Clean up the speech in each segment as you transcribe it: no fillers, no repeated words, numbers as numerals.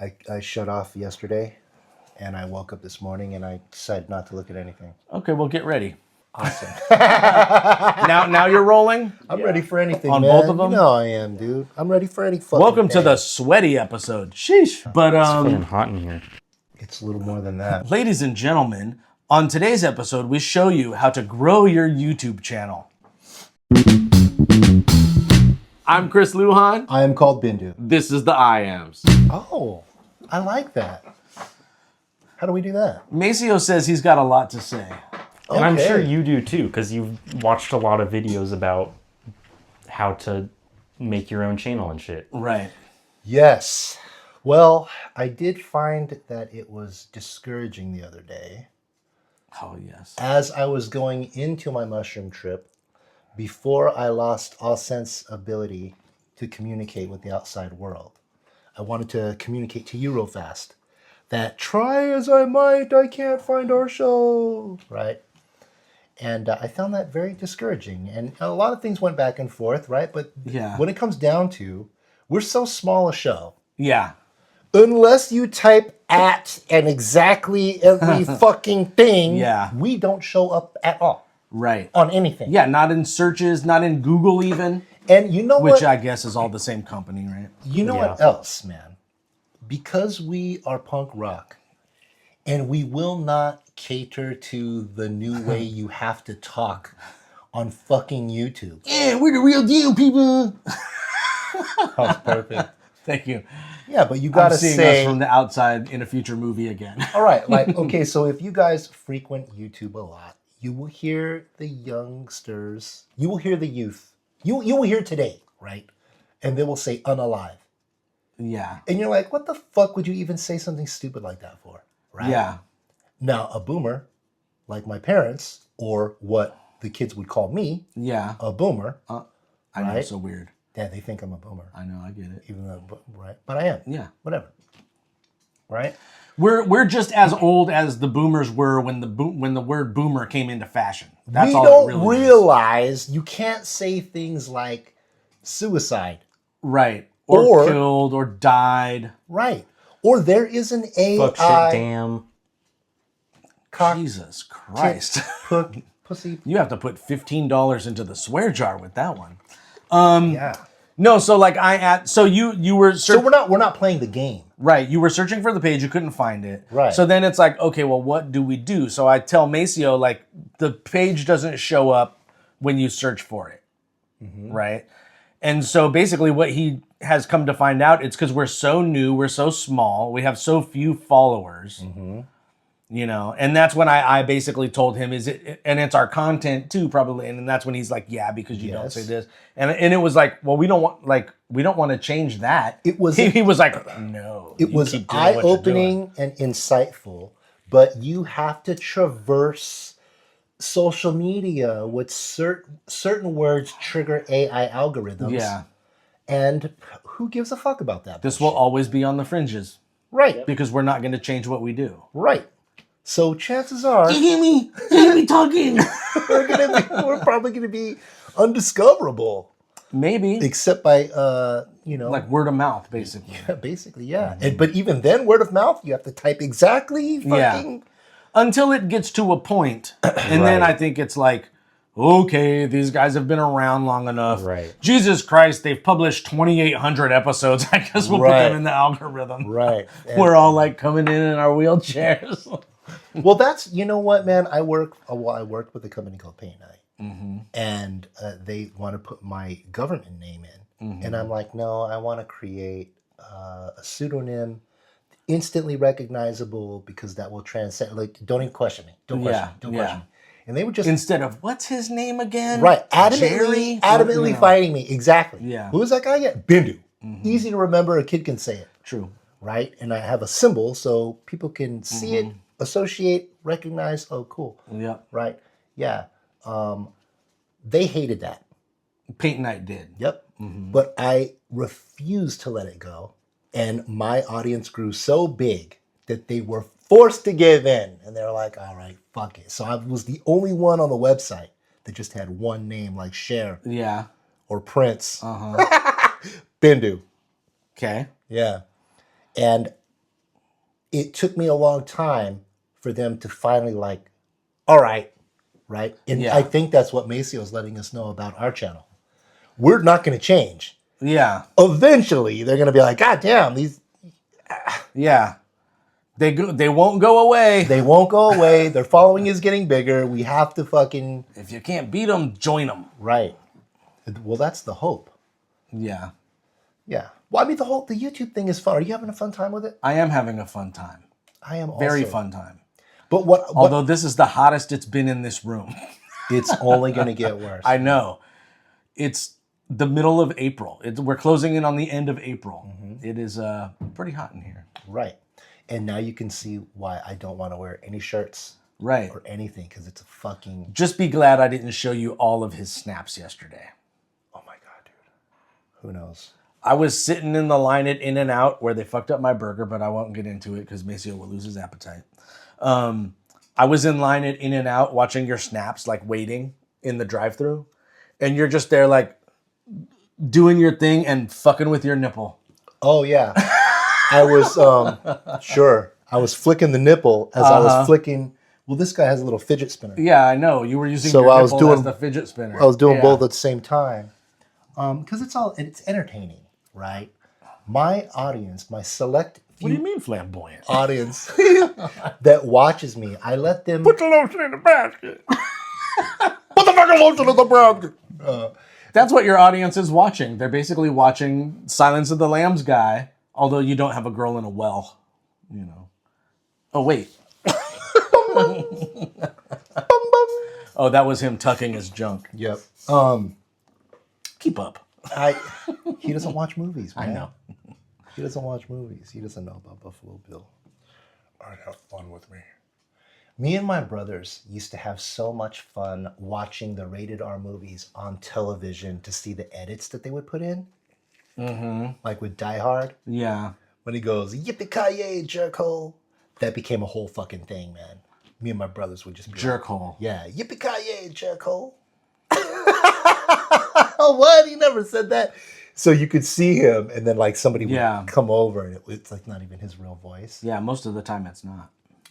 I shut off yesterday, and I woke up this morning, and I decided not to look at anything. Okay, well, get ready. Awesome. Now you're rolling? I'm ready for anything, On man. both of them? You know I am, dude. I'm ready for any fucking Welcome to thing. the sweaty episode. Sheesh. But, It's fucking hot in here. It's a little more than that. ladies and gentlemen, on today's episode, we show you how to grow your YouTube channel. I'm Chris Lujan. I am called BINDU. This is the I Ams. Oh, I like that. How do we do that? Maceo says he's got a lot to say. And I'm Okay. sure you do too, because you've watched a lot of videos about how to make your own channel and shit. Right. Yes. Well, I did find that it was discouraging the other day. Oh, yes. As I was going into my mushroom trip, before I lost all sense ability to communicate with the outside world, I wanted to communicate to you real fast that try as I might, I can't find our show, right? And I found that very discouraging. And a lot of things went back and forth, right? But Yeah. when it comes down to, we're so small a show. Yeah. Unless you type at and exactly every fucking thing, Yeah. we don't show up at all Right. on anything. Yeah, not in searches, not in Google even, And you know which what? I guess is all the same company, right? You know what Yeah. else, man? Because we are punk rock and we will not cater to the new way you have to talk on fucking YouTube. Yeah, we're the real deal, people. That's perfect. Thank you. Yeah, but you I'm gotta seeing say, us from the outside in a future movie again. all right, like, okay, so if you guys frequent YouTube a lot, you will hear the youngsters, you will hear the youth, you will hear today, right? And they will say unalive. Yeah. And you're like, what the fuck would you even say something stupid like that for? Right? Yeah. Now, a boomer, like my parents, or what the kids would call me, Yeah. a boomer, I know, Right? it's so weird. yeah, they think I'm a boomer, I know, I get it. even though, right? But I am. Yeah. Whatever. Right? We're just as old as the boomers were when the word boomer came into fashion. That's We all don't it really is. realize you can't say things like suicide. Right. Or- Or killed or died. Right. Or there is an Fuck AI shit, damn. cock Jesus Christ. pussy. You have to put $15 into the swear jar with that one. Yeah. No, so like you were So we're not playing the game. right, you were searching for the page, you couldn't find it. Right. So then it's like, okay, well, what do we do? So I tell Maceo, like, the page doesn't show up when you search for it. Right? And so basically what he has come to find out, it's because we're so new, we're so small, we have so few followers. You know, and that's when I basically told him, is it, and it's our content too, probably. And then that's when he's like, yeah, because you don't Yes. say this. And it was like, well, we don't want to change that. It was- he was like, no. It you was keep doing what you're doing. eye-opening and insightful, but you have to traverse social media with certain words trigger AI algorithms. Yeah. And who gives a fuck about that? This will always be on the fringes Right. because we're not going to change what we do. Right. So chances are hear me? You hear me talking? we're probably gonna be undiscoverable. Maybe. Except by Like word of mouth, basically. basically, yeah. But even then, word of mouth, you have to type exactly fucking Until it gets to a point, and then I think it's like, okay, these guys have been around long enough. Right. Jesus Christ, they've published 2,800 episodes. I guess we'll put Right. them in the algorithm. right. We're all like coming in our wheelchairs. Well, that's, you know what, man? I worked with a company called Paint Night, and they want to put my government name in, and I'm like, no, I want to create a pseudonym, instantly recognizable, because that will transcend. Like, don't even question me. Don't question me. Don't question me. And they were just Instead of, what's his name again? right, Jerry? adamantly You know. fighting me. Exactly. Yeah. Who is that guy again? Bindu. Easy to remember. A kid can say it. True. Right, and I have a symbol so people can see it, associate, recognize. Oh, cool. Yeah. Right. Yeah. They hated that. Paint Night did. Yep. But I refused to let it go. And my audience grew so big that they were forced to give in. And they're like, all right, fuck it. So I was the only one on the website that just had one name, like Cher Yeah. or Prince. Bindu. Okay. Yeah. And it took me a long time for them to finally like, all right. And Yeah. I think that's what Maceo is letting us know about our channel. We're not going to change. Yeah. Eventually, they're going to be like, God damn, these. Yeah. They won't go away. They won't go away. Their following is getting bigger. We have to fucking. If you can't beat them, join them. Right. Well, that's the hope. Yeah. Yeah. Well, I mean, the YouTube thing is fun. Are you having a fun time with it? I am having a fun time. I am also. Very fun time. But what? Although this is the hottest it's been in this room. It's only going to get worse. I know. It's the middle of April. We're closing in on the end of April. Mm-hmm. It is pretty hot in here. Right. And now you can see why I don't want to wear any shirts Right. or anything, because it's a fucking. Just be glad I didn't show you all of his snaps yesterday. Oh my God, dude. Who knows? I was sitting in the line at In-N-Out where they fucked up my burger, but I won't get into it because Maceo will lose his appetite. I was in line at In-N-Out watching your snaps, like waiting in the drive-thru, and you're just there like doing your thing and fucking with your nipple. Oh yeah. I was sure. I was flicking the nipple as I was flicking. Well, this guy has a little fidget spinner. Yeah, I know. You were using So your I was nipple doing- as the fidget spinner. I was doing Yeah. both at the same time. Because it's entertaining, right? My audience, my select What do you mean flamboyant? audience that watches me, I let them Put the lotion in the basket. put the fucking lotion in the basket. That's what your audience is watching. They're basically watching Silence of the Lambs guy, although you don't have a girl in a well, you know. Oh, wait. Oh, that was him tucking his junk. Yep. Keep up. He doesn't watch movies, man. I know. He doesn't watch movies. He doesn't know about Buffalo Bill. All right, have fun with me. Me and my brothers used to have so much fun watching the rated R movies on television to see the edits that they would put in. Mm-hmm. Like with Die Hard, Yeah. when he goes, yippee-ki-yay, jerkhole. That became a whole fucking thing, man. Me and my brothers would just be like, Jerkhole. yeah, yippee-ki-yay, jerkhole. What? He never said that. So you could see him, and then like somebody would come over, and it's like not even his real voice. Yeah, most of the time it's not.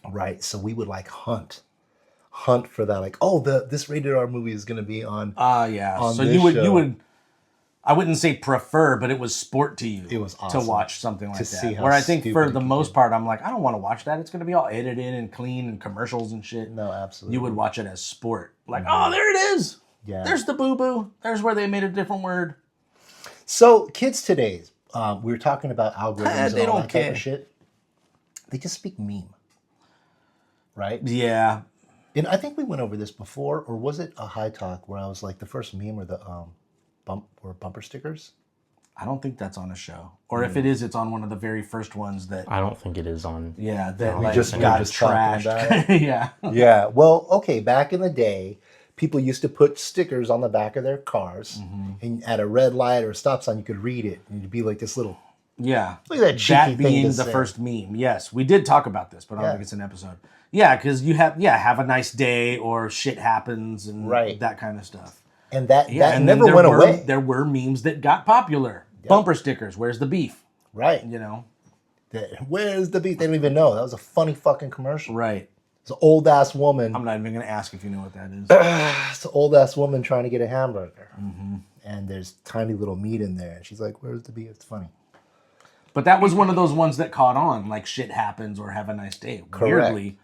Right. So we would like hunt for that. Like, oh, this rated R movie is going to be on. Yeah. on So this you show. would, I wouldn't say prefer, but it was sport to you. It was to awesome watch something like to that. see how Where I think stupid for it the could most be. part, I'm like, I don't want to watch that. It's going to be all edited and clean and commercials and shit. No, absolutely. You would watch it as sport. Like, oh, there it is. Yeah. There's the boo-boo. There's where they made a different word. So kids today, we were talking about algorithms and They all don't that type care. of shit. They just speak meme, right? Yeah. And I think we went over this before, or was it a high talk where I was like, the first meme were the bumper stickers? I don't think that's on a show. Or if it is, it's on one of the very first ones that, I don't think it is on. yeah, that we like just got talking trashed. about it. Yeah. Yeah. Well, okay. Back in the day, people used to put stickers on the back of their cars, and at a red light or a stop sign, you could read it, and it'd be like this little. Yeah. Look at that cheeky That thing being to the say. first meme. Yes, we did talk about this, but I don't Yeah. think it's an episode. Yeah, because you have a nice day or shit happens and Right. that kind of stuff. And that And never then went away. There were memes that got popular. Bumper stickers. Where's the beef? Right. You know. Where's the beat? They don't even know. That was a funny fucking commercial. Right. It's an old ass woman. I'm not even gonna ask if you know what that is. It's an old ass woman trying to get a hamburger, and there's tiny little meat in there, and she's like, "Where's the beef?" It's funny. But that was one of those ones that caught on, like shit happens or have a nice day. Weirdly.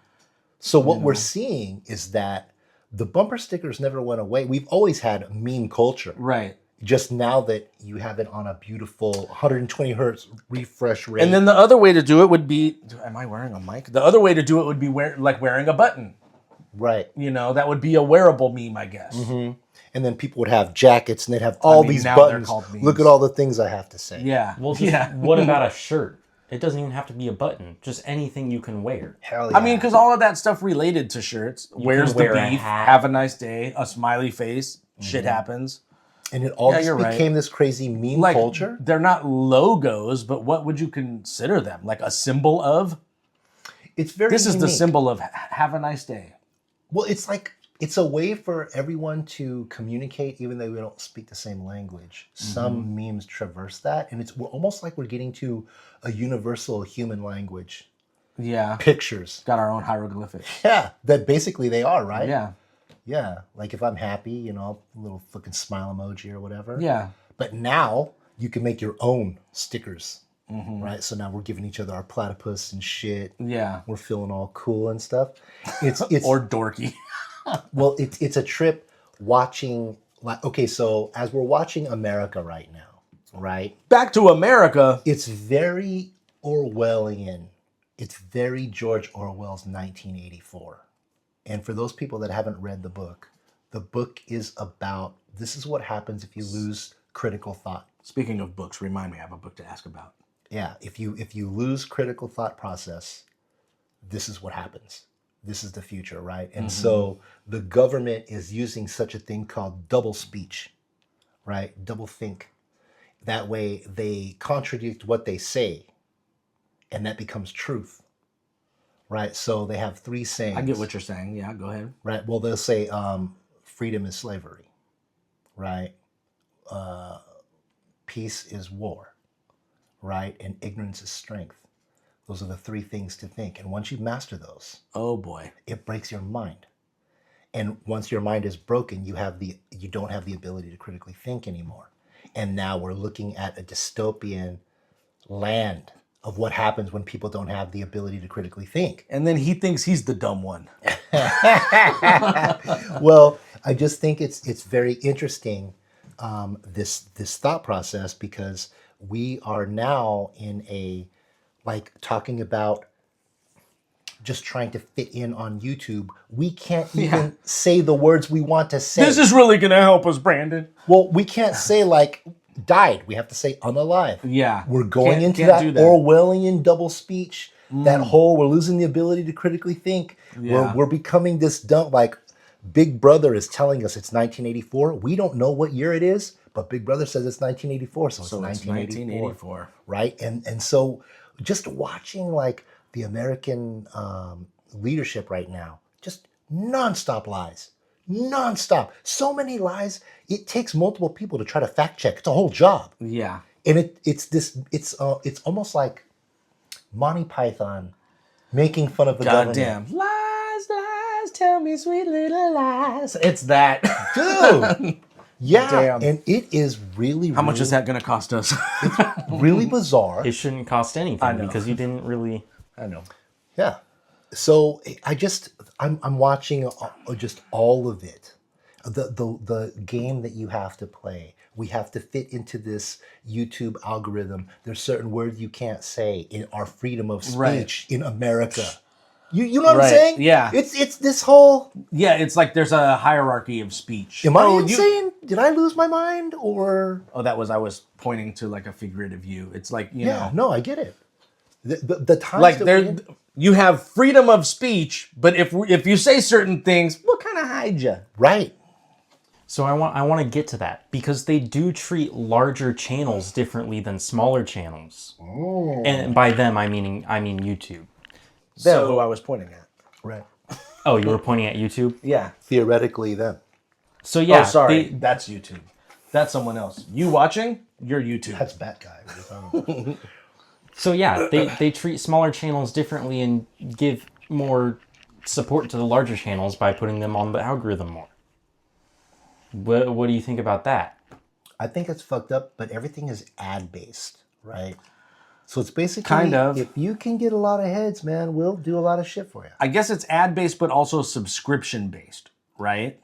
So what we're seeing is that the bumper stickers never went away. We've always had meme culture. Right. Just now that you have it on a beautiful 120 hertz refresh rate. And then the other way to do it would be, am I wearing a mic? The other way to do it would be wearing a button. right. You know, that would be a wearable meme, I guess. And then people would have jackets and they'd have all mean, these now they're buttons. called memes. Look at all the things I have to say. Yeah. Well, just, yeah. what about a shirt? It doesn't even have to be a button. Just anything you can wear. Hell yeah. I mean, because all of that stuff related to shirts. Where's the wear a beef? hat. Have a nice day. A smiley face. Shit happens. and it all Yeah, just you're right. became this crazy meme Like, culture. they're not logos, but what would you consider them? Like a symbol of? It's very This is the unique. symbol of have a nice day. Well, it's like it's a way for everyone to communicate, even though we don't speak the same language. Some memes traverse that, and we're almost like we're getting to a universal human language Yeah. pictures. Got our own hieroglyphics. Yeah, that basically they are, right? Yeah. Yeah, like if I'm happy, you know, a little fucking smile emoji or whatever. Yeah. But now you can make your own stickers, right? So now we're giving each other our platypus and shit. Yeah. We're feeling all cool and stuff. It's Or dorky. well, it's a trip watching. Like, okay, so as we're watching America right now, right? Back to America. It's very Orwellian. It's very George Orwell's 1984. And for those people that haven't read the book is about this is what happens if you lose critical thought. Speaking of books, remind me, I have a book to ask about. Yeah, if you lose critical thought process, this is what happens. This is the future, right? And so the government is using such a thing called double speech, right? Double think. That way they contradict what they say, and that becomes truth, right? So they have three sayings. I get what you're saying. Yeah, go ahead. Right. Well, they'll say freedom is slavery, right? Peace is war, right? And ignorance is strength. Those are the three things to think. And once you master those, Oh boy. it breaks your mind. And once your mind is broken, you don't have the ability to critically think anymore. And now we're looking at a dystopian land of what happens when people don't have the ability to critically think. And then he thinks he's the dumb one. Well, I just think it's very interesting, this thought process, because we are now in a, like, talking about just trying to fit in on YouTube. We can't even say the words we want to say. This is really going to help us, Brandon. Well, we can't say like died. We have to say unalive. Yeah. We're going into Can't that do that. Orwellian double speech. That whole, we're losing the ability to critically think. Yeah. We're becoming this dumb, like Big Brother is telling us it's 1984. We don't know what year it is, but Big Brother says it's 1984, so it's 1984. Right? And so just watching like the American leadership right now, just nonstop lies. Nonstop. So many lies. It takes multiple people to try to fact check. It's a whole job. Yeah. And it's almost like Monty Python making fun of the government. Goddamn. Lies, lies, tell me sweet little lies. It's that. Dude. Yeah. Damn. And it is really, How much is that going to cost us? really bizarre. It shouldn't cost anything I know. because you didn't really. I know. Yeah. So I'm watching just all of it. The game that you have to play. We have to fit into this YouTube algorithm. There's certain words you can't say in our freedom of speech in America. You know what I'm saying? Yeah. It's this whole. Yeah, it's like there's a hierarchy of speech. Am I insane? Did I lose my mind or? Oh, I was pointing to like a figurative view. It's like, you know. No, I get it. The times Like that you have freedom of speech, but if you say certain things, what kind of hide you? right. So I want to get to that because they do treat larger channels differently than smaller channels. Oh. And by them I mean YouTube. That's who I was pointing at. Right. Oh, you were pointing at YouTube? Yeah. Theoretically, then. So yeah, Oh, sorry. That's YouTube. That's someone else. You watching? You're YouTube. That's Bat Guy. What are you talking about? So yeah, they treat smaller channels differently and give more support to the larger channels by putting them on the algorithm more. What do you think about that? I think it's fucked up, but everything is ad based, right? So it's basically Kind of. if you can get a lot of heads, man, we'll do a lot of shit for you. I guess it's ad based, but also subscription based, right?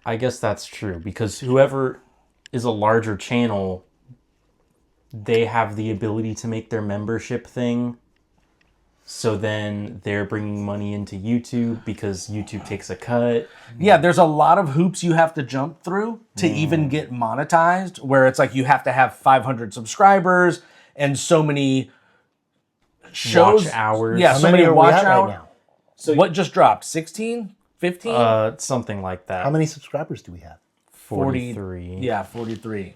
I guess that's true because whoever is a larger channel, they have the ability to make their membership thing. So then they're bringing money into YouTube because YouTube takes a cut. Yeah, there's a lot of hoops you have to jump through to even get monetized, where it's like you have to have 500 subscribers and so many shows. Watch hours. Yeah, How so many many are we watch at right hours. now? So what just dropped? 16? 15? Something like that. How many subscribers do we have? 43. Yeah, 43.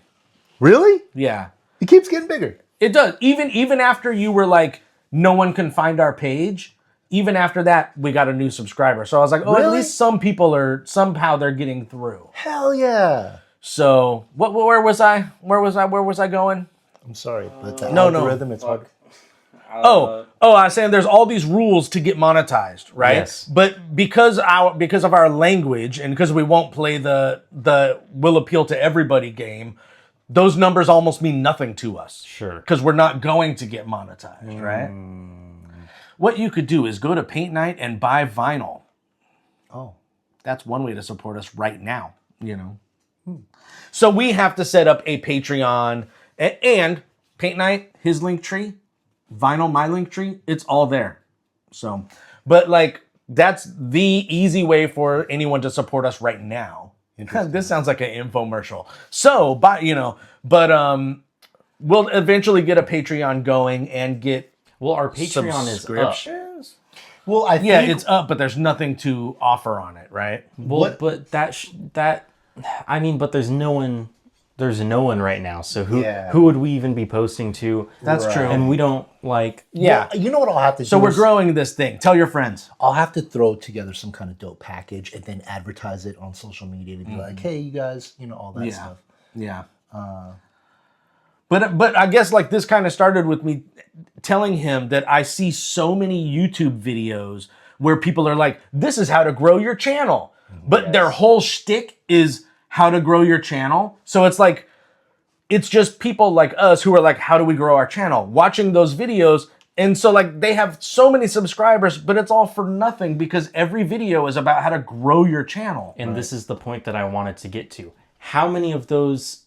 Really? Yeah. It keeps getting bigger. It does. Even after you were like, no one can find our page, even after that, we got a new subscriber. So I was like, oh, at Really? least some people are, somehow they're getting through. Hell yeah. So where was I? Where was I going? I'm sorry, but the No. algorithm, it's hard. I was saying there's all these rules to get monetized, right? Yes. But because of our language and because we won't play the will appeal to everybody game, those numbers almost mean nothing to us. Sure. Because we're not going to get monetized, right? What you could do is go to Paint Night and buy vinyl. Oh. That's one way to support us right now, you know. So we have to set up a Patreon and Paint Night, his link tree, vinyl, my link tree, it's all there. So, but like that's the easy way for anyone to support us right now. This sounds like an infomercial. So, we'll eventually get a Patreon going and get our Patreon is up. subscriptions. Well, I think Yeah, it's up, but there's nothing to offer on it, right? Well, but but there's no one. There's no one right now. So who would we even be posting to? That's true. And we don't like. Yeah. Well, you know what I'll have to do? So we're growing this thing. Tell your friends. I'll have to throw together some kind of dope package and then advertise it on social media to be like, hey, you guys, all that stuff. Yeah. But I guess like this kind of started with me telling him that I see so many YouTube videos where people are like, this is how to grow your channel. But their whole shtick is how to grow your channel. So it's like, it's just people like us who are like, how do we grow our channel? Watching those videos. And so like they have so many subscribers, but it's all for nothing because every video is about how to grow your channel. And this is the point that I wanted to get to. How many of those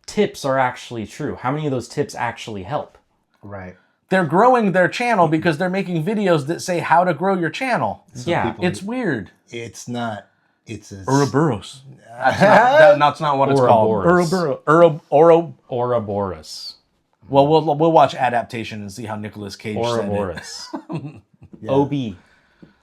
tips are actually true? How many of those tips actually help? Right. They're growing their channel because they're making videos that say how to grow your channel. Yeah. It's weird. It's not. It's a... Ouroboros. That's not what it's called. Ouroboros. Well, we'll watch Adaptation and see how Nicolas Cage Ouroboros. said it. OB.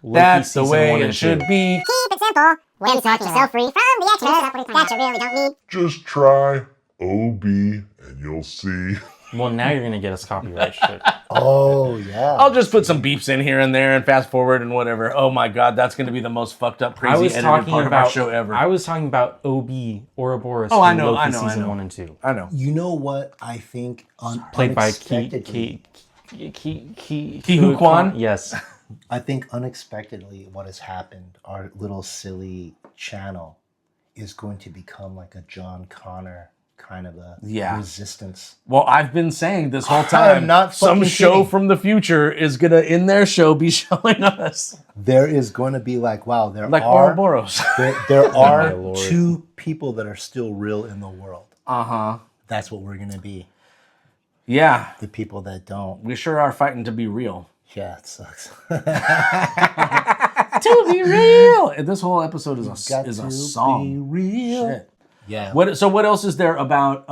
That's the way it should be. Keep it simple. When you talk yourself free from the extras that you really don't need. Just try OB and you'll see. Well, now you're going to get us copyright shit. Oh, yeah. I'll just put some beeps in here and there and fast forward and whatever. Oh my God, that's going to be the most fucked up, crazy edited part of our show ever. I was talking about OB, Ouroboros, I know, Loki I know, season I know. 1 and 2. I know. You know what I think Played by unexpectedly... Ki Hu Kwan? Yes. I think unexpectedly what has happened, our little silly channel is going to become like a John Connor kind of a resistance. Well, I've been saying this whole I am time, not some fucking show kidding. from the future is going to, in their show, be showing us. There is going to be like, wow, there Like are Ouroboros. there my are Lord. 2 people that are still real in the world. Uh-huh. That's what we're going to be. Yeah. The people that don't. We sure are fighting to be real. Yeah, it sucks. To be real. And this whole episode is Got a to song. be real. Shit. Yeah. What else is there about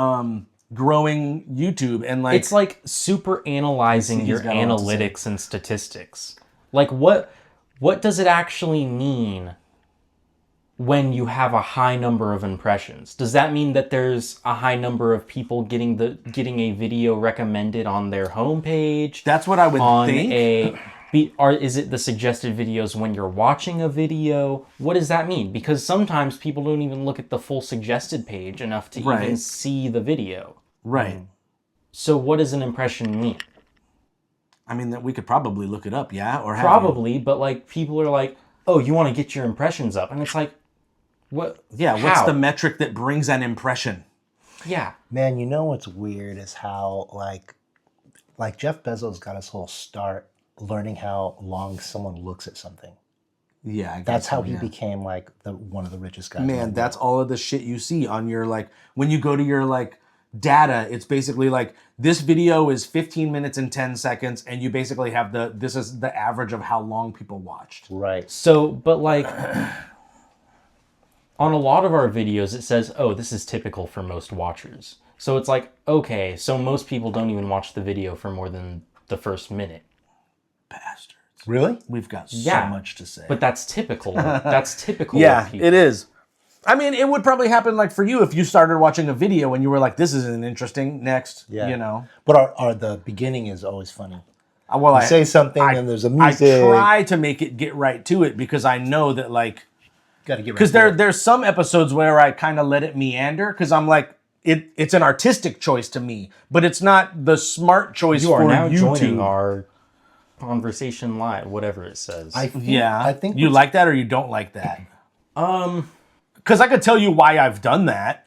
growing YouTube and like It's like super analyzing He's your got a lot to say. analytics and statistics. Like what does it actually mean when you have a high number of impressions? Does that mean that there's a high number of people getting a video recommended on their homepage? that's what I would think. Is it the suggested videos when you're watching a video? What does that mean? Because sometimes people don't even look at the full suggested page enough to even Right. see the video. Right. So what does an impression mean? I mean, that we could probably look it up, yeah? Or have Probably, but like people are like, oh, you want to get your impressions up. And it's like, what? you? Yeah, what's How? the metric that brings an impression? Yeah. Man, you know what's weird is how like Jeff Bezos got his whole start learning how long someone looks at something. Yeah, I guess That's how so, he yeah. became like one of the richest guys. in the Man, world. that's all of the shit you see on your like when you go to your like data, it's basically like this video is 15 minutes and 10 seconds and you basically have this is the average of how long people watched. right. So, but like on a lot of our videos, it says, oh, this is typical for most watchers. So it's like, okay, so most people don't even watch the video for more than the first minute. Bastards. Really? We've got so Yeah. much to say. But that's typical. That's typical. yeah, of people. it is. I mean, it would probably happen like for you if you started watching a video and you were like, this isn't interesting. Next, Yeah. you know. But our the beginning is always funny. Well, You say something and there's a I music. try to make it get right to it because I know that like Got to get right. because to it. there's some episodes where I kind of let it meander because I'm like it's an artistic choice to me, but it's not the smart choice You are for now YouTube. joining our conversation live, whatever it says. I think you like that or you don't like that. Um, Because I could tell you why I've done that.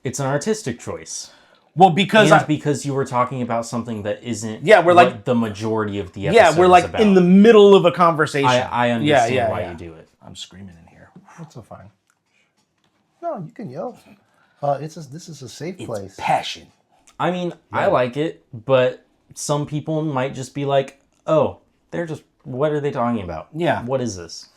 it's an artistic choice. Well, because Because you were talking about something that isn't Yeah, we're what like- the majority of the episode we're is like about. in the middle of a conversation. I understand why you do it. I'm screaming in here. That's so fine. No, you can yell. This is a safe place. Passion. I mean, I like it, but some people might just be like, oh, what are they talking about? Yeah. What is this?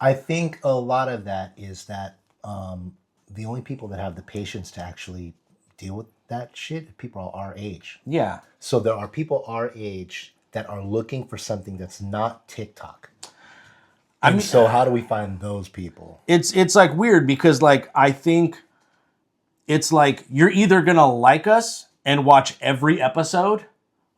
I think a lot of that is that the only people that have the patience to actually deal with that shit are people our age. Yeah. So there are people our age that are looking for something that's not TikTok. So how do we find those people? It's like weird because like I think it's like you're either gonna like us and watch every episode,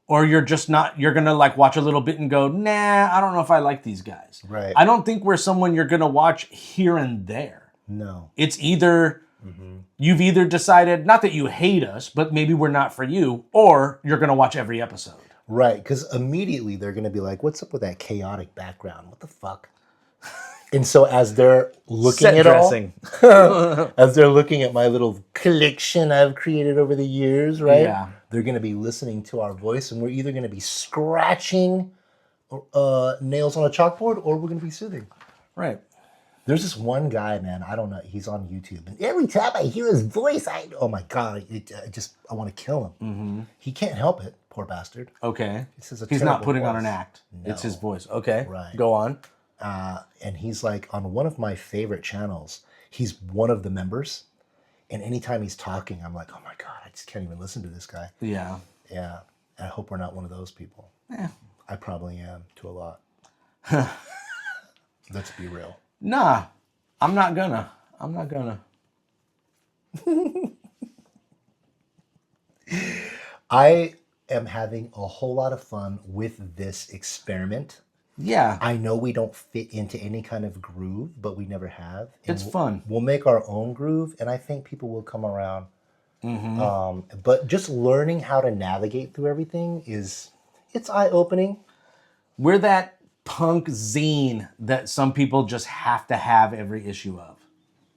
or you're just not. You're gonna like watch a little bit and go, nah, I don't know if I like these guys. Right. I don't think we're someone you're gonna watch here and there. No. It's either you've either decided not that you hate us, but maybe we're not for you, or you're gonna watch every episode. Right, because immediately they're going to be like, what's up with that chaotic background? What the fuck? And so as they're looking Set at dressing. as they're looking at my little collection I've created over the years, right? Yeah. They're going to be listening to our voice, and we're either going to be scratching nails on a chalkboard, or we're going to be soothing. Right. There's this one guy, man. I don't know. He's on YouTube, and every time I hear his voice, oh my god, I want to kill him. Mm-hmm. He can't help it, poor bastard. Okay. This is a He's not terrible putting on voice. an act. No. It's his voice. Okay. Right. Go on. And he's like on one of my favorite channels. He's one of the members, and anytime he's talking, I'm like, oh my god, I just can't even listen to this guy. Yeah. Yeah, I hope we're not one of those people. Yeah. I probably am to a lot. Let's be real. Nah, I'm not gonna. I am having a whole lot of fun with this experiment. Yeah. I know we don't fit into any kind of groove, but we never have. And It's fun. We'll make our own groove, and I think people will come around. But just learning how to navigate through everything it's eye-opening. We're that punk zine that some people just have to have every issue of.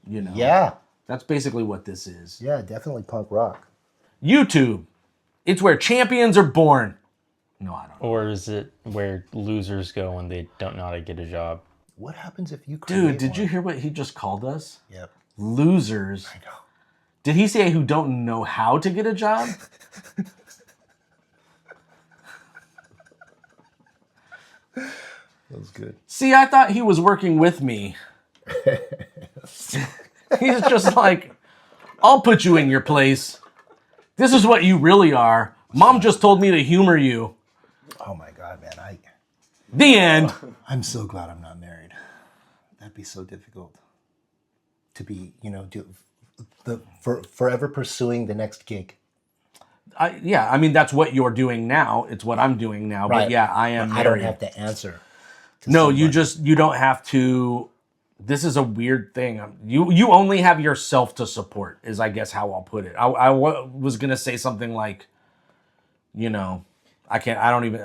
You know? Yeah, That's basically what this is. yeah, definitely punk rock. YouTube. It's where champions are born. No, I don't know. Or is it where losers go when they don't know how to get a job? What happens if you create Dude, did one? you hear what he just called us? Yep, Losers. I know. Did he say who don't know how to get a job? That was good. See, I thought he was working with me. He's just like, I'll put you in your place. This is what you really are. Mom just told me to humor you. Oh my god, man! The end. I'm so glad I'm not married. That'd be so difficult. To be, forever pursuing the next gig. I mean, that's what you're doing now. It's what I'm doing now. Right. But yeah, I am I don't married. have to answer. to No, someone. you don't have to. This is a weird thing. You only have yourself to support, is I guess how I'll put it. I was gonna say something like, I can't. I don't even.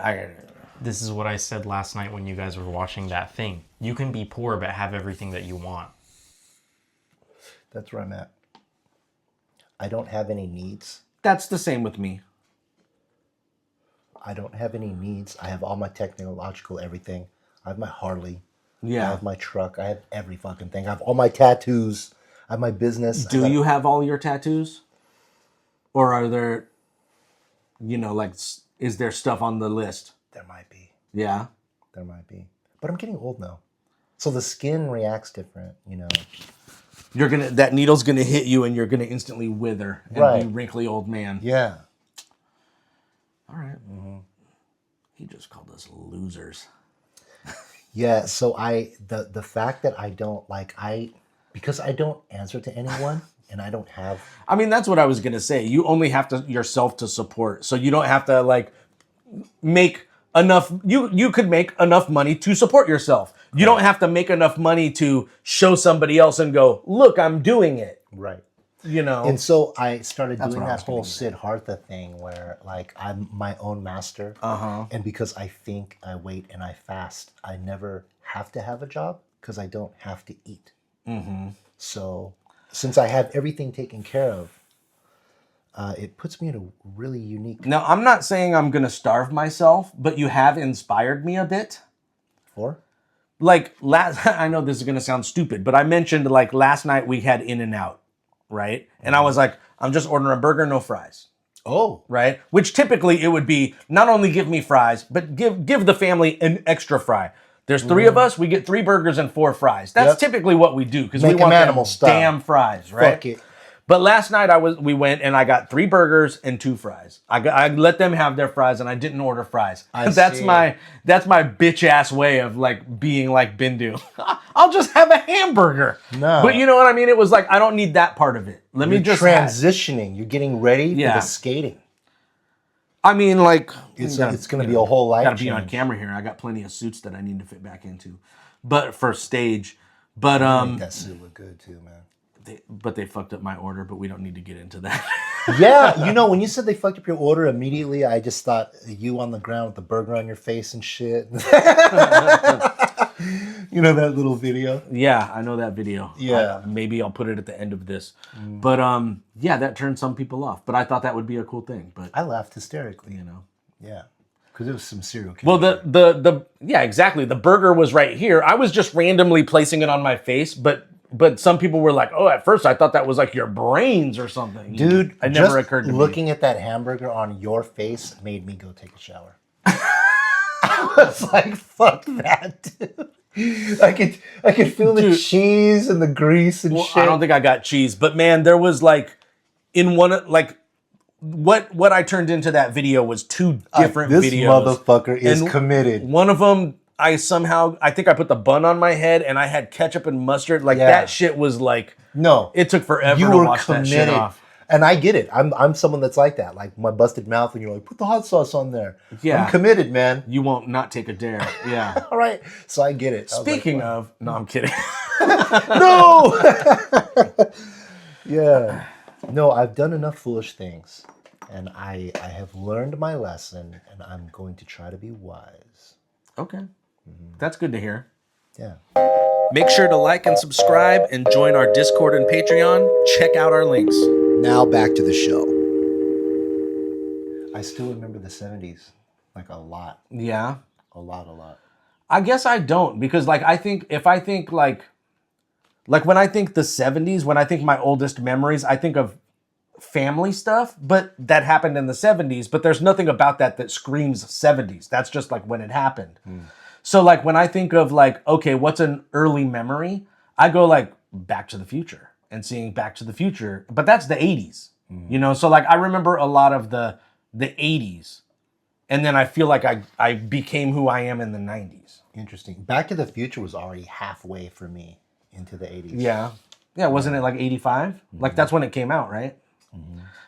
This is what I said last night when you guys were watching that thing. You can be poor but have everything that you want. That's where I'm at. I don't have any needs. That's the same with me. I don't have any needs. I have all my technological everything. I have my Harley. I Yeah. have my truck. I have every fucking thing. I have all my tattoos. I have my business. Do you have all your tattoos, or are there, is there stuff on the list? There might be. Yeah. There might be. But I'm getting old now. So the skin reacts different, That needle's gonna hit you, and you're gonna instantly wither and Right. be wrinkly old man. Yeah. All right. He just called us losers. Yeah, so the fact that I don't because I don't answer to anyone and I don't have I mean, that's what I was gonna say. You only have to yourself to support, so you don't have to make enough. You could make enough money to support yourself. You don't have to make enough money to show somebody else and go, look, I'm doing it. right. you know. And so I started That's doing what I that was gonna whole use. Siddhartha thing where like I'm my own master. And because I think, I wait, and I fast, I never have to have a job because I don't have to eat. So since I have everything taken care of, it puts me in a really unique Now, I'm not saying I'm gonna starve myself, but you have inspired me a bit. for. Like last, I know this is gonna sound stupid, but I mentioned like last night we had In-N-Out, right? And I was like, I'm just ordering a burger, no fries. Oh, Right? Which typically it would be not only give me fries, but give the family an extra fry. There's 3 of us, we get 3 burgers and 4 fries. That's Yep. typically what we do because we Make 'em want them animal style. damn fries, right? fuck it. But last night we went and I got 3 burgers and 2 fries. I let them have their fries and I didn't order fries. That's see. my bitch ass way of like being like Bindu. I'll just have a hamburger. No. But you know what I mean? It was like I don't need that part of it. Let me You're just transitioning. You're getting ready Yeah. for the skating. I mean, like It's going to be a whole life Gotta be on change. camera here. I got plenty of suits that I need to fit back into, but for stage. But Make that suit look good too, man. they fucked up my order. But we don't need to get into that. Yeah, you know, when you said they fucked up your order, immediately I just thought you on the ground with the burger on your face and shit. You know that little video? Yeah, I know that video. Yeah. Maybe I'll put it at the end of this. But yeah, that turned some people off. But I thought that would be a cool thing. But I laughed hysterically. you know. Yeah, because it was some serial killer. Well, the yeah, exactly. The burger was right here. I was just randomly placing it on my face, but some people were like, "Oh, at first I thought that was like your brains or something." Dude, it never just occurred to me. looking at that hamburger on your face made me go take a shower. I was like, "Fuck that, dude." I could feel the Dude. cheese and the grease and Well, shit. I don't think I got cheese, but man, there was like in one like what I turned into that video was 2 different this videos. motherfucker is And committed. One of them, I think I put the bun on my head and I had ketchup and mustard. Like Yeah. that shit was like, No, it took forever you to were wash that shit committed. off. And I get it. I'm someone that's like that. Like my busted mouth, and you're like, put the hot sauce on there. Yeah. I'm committed, man. You won't not take a dare. Yeah. All right. So I get it. I was like, Speaking of, no, I'm kidding. no. Yeah. No, I've done enough foolish things, and I have learned my lesson, and I'm going to try to be wise. Okay. That's good to hear. Yeah. Make sure to like and subscribe and join our Discord and Patreon. Check out our links. Now back to the show. I still remember the 70s like a lot. Yeah. A lot. I guess I don't because like if I think like when I think the 70s, when I think my oldest memories, I think of family stuff, but that happened in the 70s, but there's nothing about that screams 70s. That's just like when it happened. So like when I think of like, okay, what's an early memory? I go like Back to the Future and seeing Back to the Future, but that's the 80s. You know, so like I remember a lot of the 80s. And then I feel like I became who I am in the 90s. Interesting. Back to the Future was already halfway for me into the 80s. Yeah. Yeah, wasn't it like 85? Like that's when it came out, right?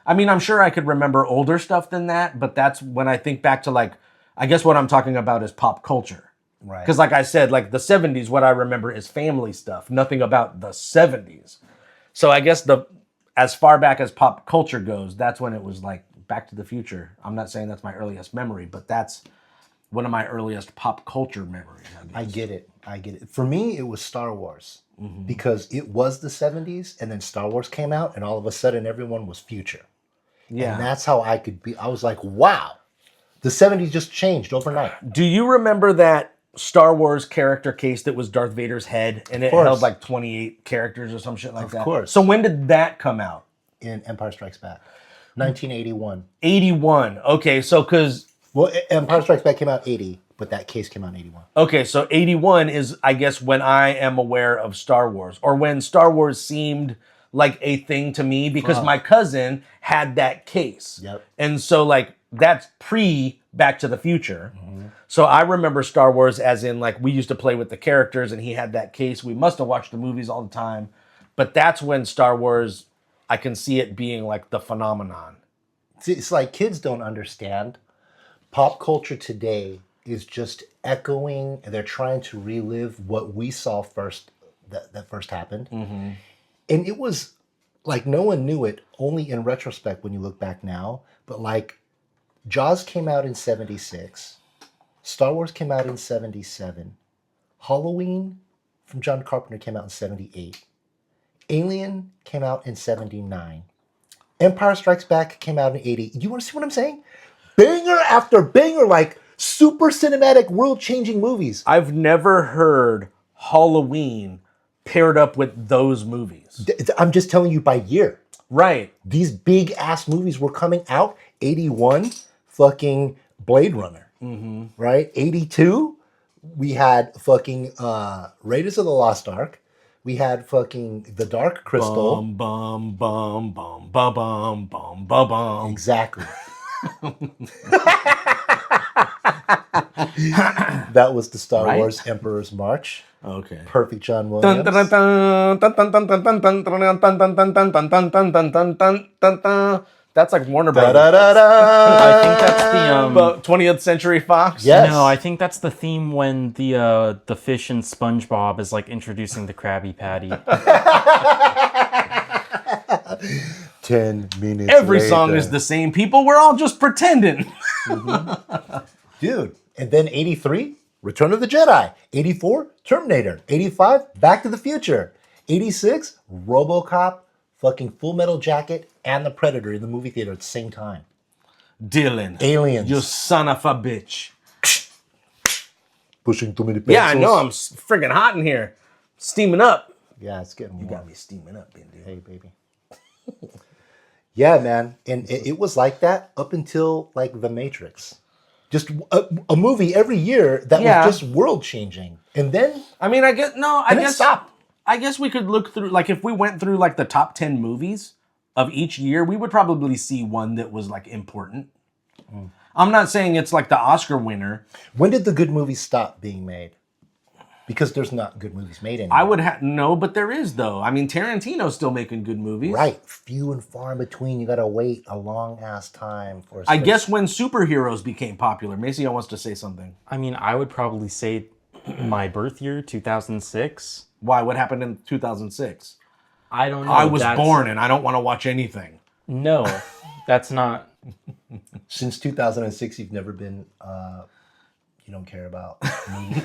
I mean, I'm sure I could remember older stuff than that, but that's when I think back to like, I guess what I'm talking about is pop culture. Right. Because like I said, like the 70s, what I remember is family stuff, nothing about the 70s. So I guess as far back as pop culture goes, that's when it was like Back to the Future. I'm not saying that's my earliest memory, but that's one of my earliest pop culture memories. I get it. For me, it was Star Wars because it was the 70s, and then Star Wars came out, and all of a sudden everyone was future. Yeah. And that's how I could be. I was like, wow, the 70s just changed overnight. Do you remember that Star Wars character case that was Darth Vader's head and it course. held like 28 characters or some shit like that? Of course. So when did that come out? In Empire Strikes Back, 1981. 81. Okay, so because Well, Empire Strikes Back came out 80, but that case came out in 81. okay, so 81 is I guess when I am aware of Star Wars or when Star Wars seemed like a thing to me because my cousin had that case. Yep. And so like that's pre Back to the Future. So I remember Star Wars as in like we used to play with the characters and he had that case. We must have watched the movies all the time. But that's when Star Wars, I can see it being like the phenomenon. See, it's like kids don't understand. Pop culture today is just echoing, and they're trying to relive what we saw first, that first happened. And it was like no one knew it, only in retrospect when you look back now, but like Jaws came out in 76, Star Wars came out in 77, Halloween from John Carpenter came out in 78, Alien came out in 79, Empire Strikes Back came out in 80. You want to see what I'm saying? Banger after banger, like super cinematic, world-changing movies. I've never heard Halloween paired up with those movies. I'm just telling you by year. Right. These big ass movies were coming out. 81, fucking Blade Runner. Right? 82, we had fucking Raiders of the Lost Ark. We had fucking The Dark Crystal. Bum, bum, bum, bum, bum, bum, bum, bum. Exactly. That was the Star Right? Wars Emperor's March. Okay. Perfect John Dun, Williams. dun, dun, dun, dun, dun, dun, dun, dun, dun, dun, dun, dun, dun, dun, dun, dun, dun, dun, dun, dun. That's like Warner Da, Brothers. da, da, da. I think that's the But 20th Century Fox. Yes. No, I think that's the theme when the fish in SpongeBob is like introducing the Krabby Patty. 10 minutes Every later. song is the same. People, we're all just pretending. Dude. And then 83, Return of the Jedi. 84, Terminator. 85, Back to the Future. 86, RoboCop, fucking Full Metal Jacket, and The Predator in the movie theater at the same time. Dylan. Aliens. You son of a bitch. Pushing too many pencils. Yeah, I know. I'm friggin' hot in here. Steaming up. Yeah, it's getting warm. Got me steaming up, BINDU. Hey, baby. Yeah, man. And it was like that up until like The Matrix. Just a movie every year that Yeah. was just world changing. And then I mean, I guess And then stop. I guess we could look through, like, if we went through like the top 10 movies of each year, we would probably see one that was like important. I'm not saying it's like the Oscar winner. when did the good movies stop being made? Because there's not good movies made anymore. I would have no, but there is though. I mean, Tarantino's still making good movies. Right. Few and far in between. You gotta wait a long ass time for I guess when superheroes became popular. Maceo wants to say something. I mean, I would probably say my birth year, 2006. Why? What happened in 2006? I don't know. I was That's- born and I don't want to watch anything. No, that's not. since 2006 you've never been you don't care about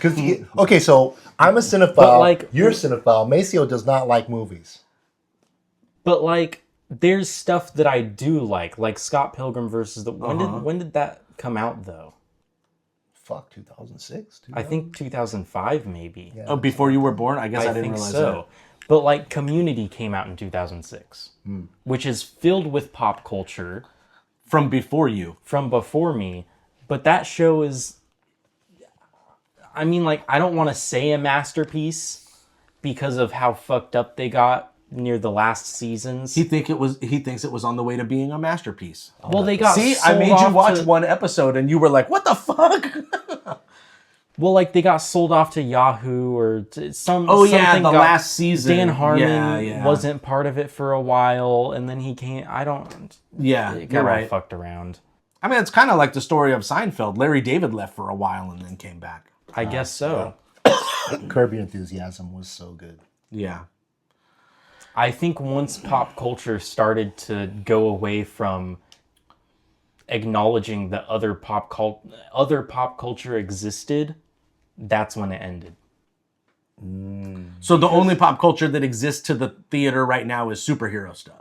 movies. Okay, so I'm a cinephile. But, like- you're a cinephile. Maceo does not like movies. But like, there's stuff that I do like Scott Pilgrim versus the. When did that come out though? Fuck, 2006. I think 2005 maybe. Yeah. Oh, before you were born? I guess I, I didn't think realize so. But like, Community came out in 2006, which is filled with pop culture that. From before you. from before me. But that show is. I mean, like, I don't want to say a masterpiece because of how fucked up they got near the last seasons. He thinks it was on the way to being a masterpiece. Well, they got See, I sold made you off watch to- one episode and you were like, "What the fuck?" Well, like, they got sold off to Yahoo or to some. Oh yeah, something the got- last season. Dan Harmon Yeah. wasn't part of it for a while, and then he came. I don't. Yeah, It got you're all right. fucked around. I mean, it's kind of like the story of Seinfeld. Larry David left for a while and then came back. I guess so. Curb Your Enthusiasm was so good. Yeah. I think once pop culture started to go away from acknowledging that other pop culture existed, that's when it ended. So the only pop culture that exists to the theater right now is superhero stuff.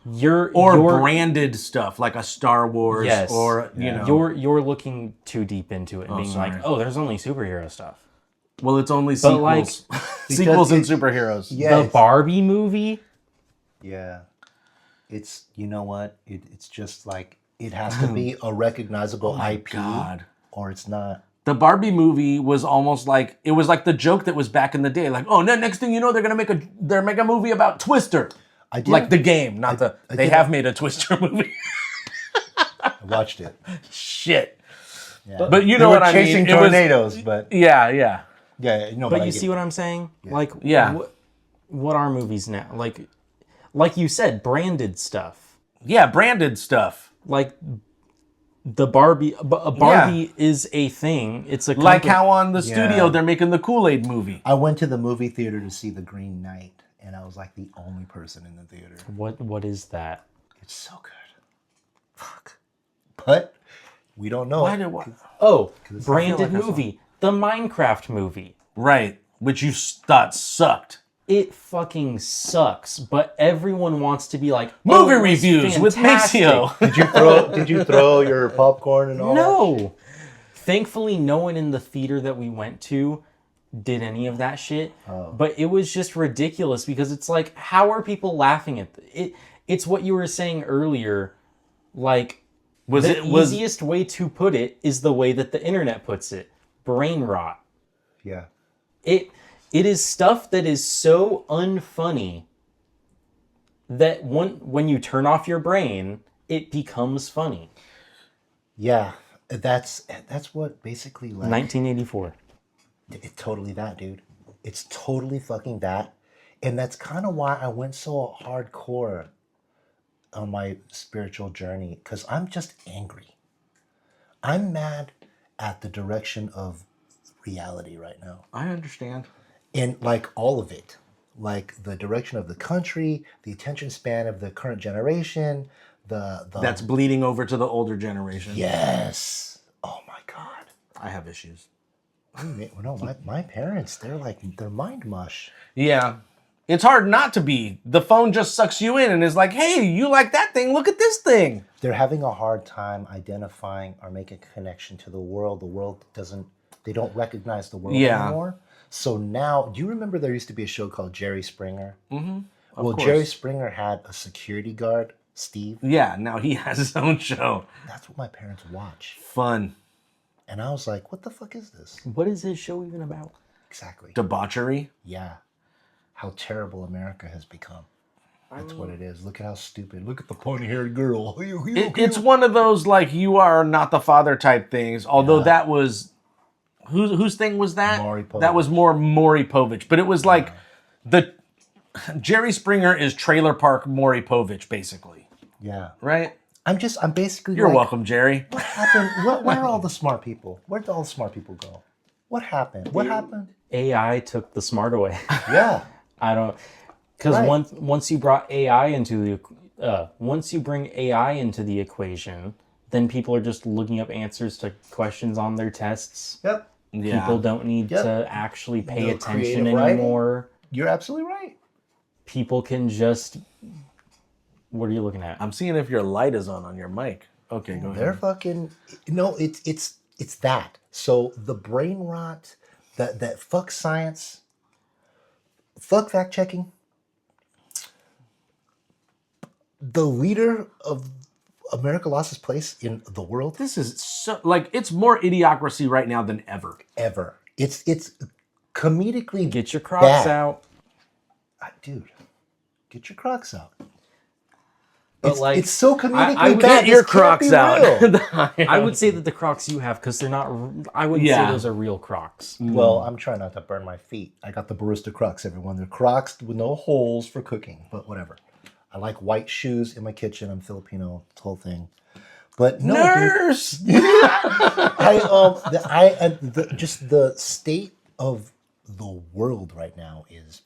You're Branded stuff like a Star Wars yes, or, you know. you're looking too deep into it and being sorry. like, oh, there's only superhero stuff. Well, it's only But, like, sequels. Sequels and superheroes. Yeah, The Barbie movie. yeah. It's, you know what? It's just like, it has to be a recognizable IP God. or it's not. The Barbie movie was almost like, it was like the joke that was back in the day. Like, oh, next thing you know, they're make a movie about Twister. I did Like the game, not I they did- have made a Twister movie. I watched it. Shit. Yeah. But you They know were what I mean. chasing It was- tornadoes, but Yeah. yeah, you know. But I you get- see what I'm saying? Like, Yeah. what are movies now? Like you said, branded stuff. Yeah, branded stuff. Like the Barbie. A Barbie is a thing. It's a Like company- how on the studio Yeah. they're making the Kool-Aid movie. I went to the movie theater to see The Green Knight, and I was like the only person in the theater. What is that? It's so good. Fuck. But we don't know. Oh, feel branded like I saw movie. The Minecraft movie. Right, which you thought sucked. It fucking sucks, but everyone wants to be like Movie "Oh, it was reviews with fantastic." Maceo. Did you throw your popcorn and all that? No. Thankfully, no one in the theater that we went to did any of that shit. But it was just ridiculous because it's like, how are people laughing at it? It's what you were saying earlier. Like, the easiest way to put it is the way that the internet puts it: brain rot. Yeah. It is stuff that is so unfunny that when you turn off your brain, it becomes funny. Yeah. That's what basically like 1984. It's totally that, dude. It's totally fucking that. And that's kind of why I went so hardcore on my spiritual journey, because I'm just angry. I'm mad at the direction of reality right now. I understand. And like all of it, like the direction of the country, the attention span of the current generation, the That's bleeding over to the older generation. yes. Oh my God. I have issues. No, my parents, they're mind mush. Yeah. It's hard not to be. The phone just sucks you in and is like, hey, you like that thing? Look at this thing. They're having a hard time identifying or making a connection to the world. The world they don't recognize the world anymore. So now, do you remember there used to be a show called Jerry Springer? Mm-hmm. Well, course. Jerry Springer had a security guard, Steve. Yeah, now he has his own show. That's what my parents watch. Fun. And I was like, what the fuck is this? What is his show even about? Exactly. Debauchery. Yeah. How terrible America has become. That's what it is. Look at how stupid. Look at the pointy-haired girl. It's one of those, like, you are not the father type things. Although that was... Whose thing was that? Maury Povich. That was more Maury Povich. But it was like... Jerry Springer is Trailer Park Maury Povich, basically. Yeah. Right? I'm basically You're like, welcome, Jerry. What happened? Where are all the smart people? Where did all the smart people go? What happened? What happened? AI took the smart away. Yeah. I don't, because Right. once you brought AI into once you bring AI into the equation, then people are just looking up answers to questions on their tests. Yep. Yeah. People don't need Yep. to actually pay No attention creative writing. anymore. You're absolutely right. People can just. What are you looking at? I'm seeing if your light is on your mic. Okay, go They're ahead. fucking no. It's that. So the brain rot, that fuck science, fuck fact checking. The leader of America lost his place in the world This is so... Like, it's more idiocracy right now than ever. ever. It's comedically Get your Crocs bad. out. Dude. Get your Crocs out. But It's, like, it's so comedically I would bad. Get your this can't Crocs be out. real. I would say that the Crocs you have, because they're not. I wouldn't say those are real Crocs. Well, I'm trying not to burn my feet. I got the barista Crocs, everyone. They're Crocs with no holes for cooking, but whatever. I like white shoes in my kitchen. I'm Filipino, this whole thing. But no, Nurse! dude, just the state of the world right now is.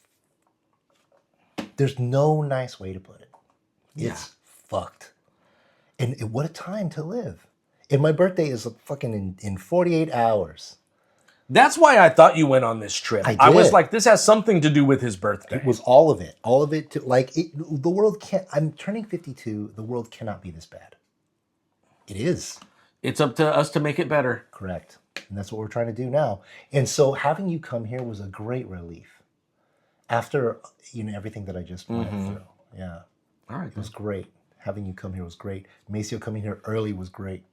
There's no nice way to put it. It's fucked. And what a time to live. And my birthday is fucking in 48 hours. That's why I thought you went on this trip. I I was did. like, this has something to do with his birthday. It was all of it. All of it. The world can't. I'm turning 52. The world cannot be this bad. It is. It's up to us to make it better. Correct. And that's what we're trying to do now. And so having you come here was a great relief. After, everything that I just went through. Yeah. All right. It was great. Having you come here was great. Maceo coming here early was great.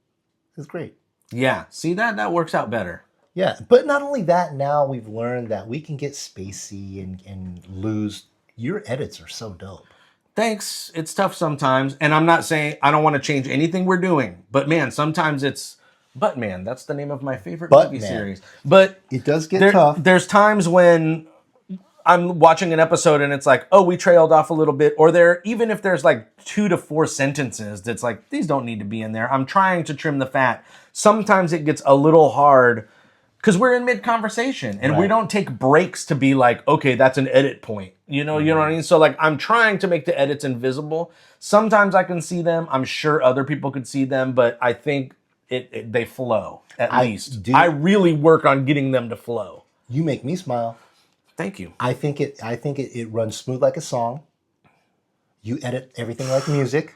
It was great. Yeah. See, that works out better. Yeah. But not only that, now we've learned that we can get spacey and lose. Your edits are so dope. Thanks. It's tough sometimes. And I'm not saying I don't want to change anything we're doing. But man, sometimes it's... Buttman. That's the name of my favorite TV Buttman. series. But It does get tough. there's times when I'm watching an episode and it's like, oh, we trailed off a little bit. Or even if there's like 2 to 4 sentences that's like, these don't need to be in there. I'm trying to trim the fat. Sometimes it gets a little hard Because we're in mid-conversation and we Right. don't take breaks to be like, okay, that's an edit point. You know what I mean? So like I'm trying to make the edits invisible. Sometimes I can see them. I'm sure other people could see them, but I think they flow at least. I really work on getting them to flow. You make me smile. Thank you. I think it runs smooth like a song. You edit everything like music.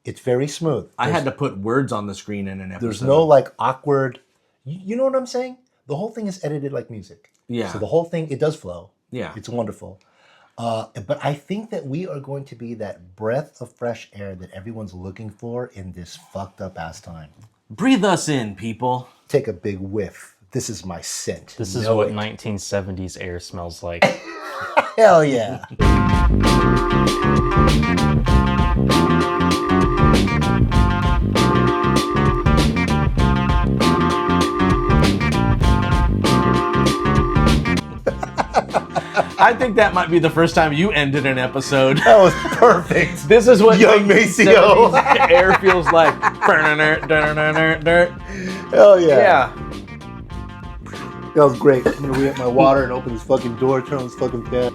It's very smooth. I had to put words on the screen in an episode. There's no like awkward. You know what I'm saying? The whole thing is edited like music. Yeah. So the whole thing, it does flow. Yeah. It's wonderful. But I think that we are going to be that breath of fresh air that everyone's looking for in this fucked up ass time. Breathe us in, people. Take a big whiff. This is my scent. This is Know what it. 1970s air smells like. Hell yeah. I think that might be the first time you ended an episode. That was perfect. This is what Young Maceo. 70s air feels like. Hell yeah. Yeah. That was great. I'm gonna re-up my water and open this fucking door, turn on this fucking fan.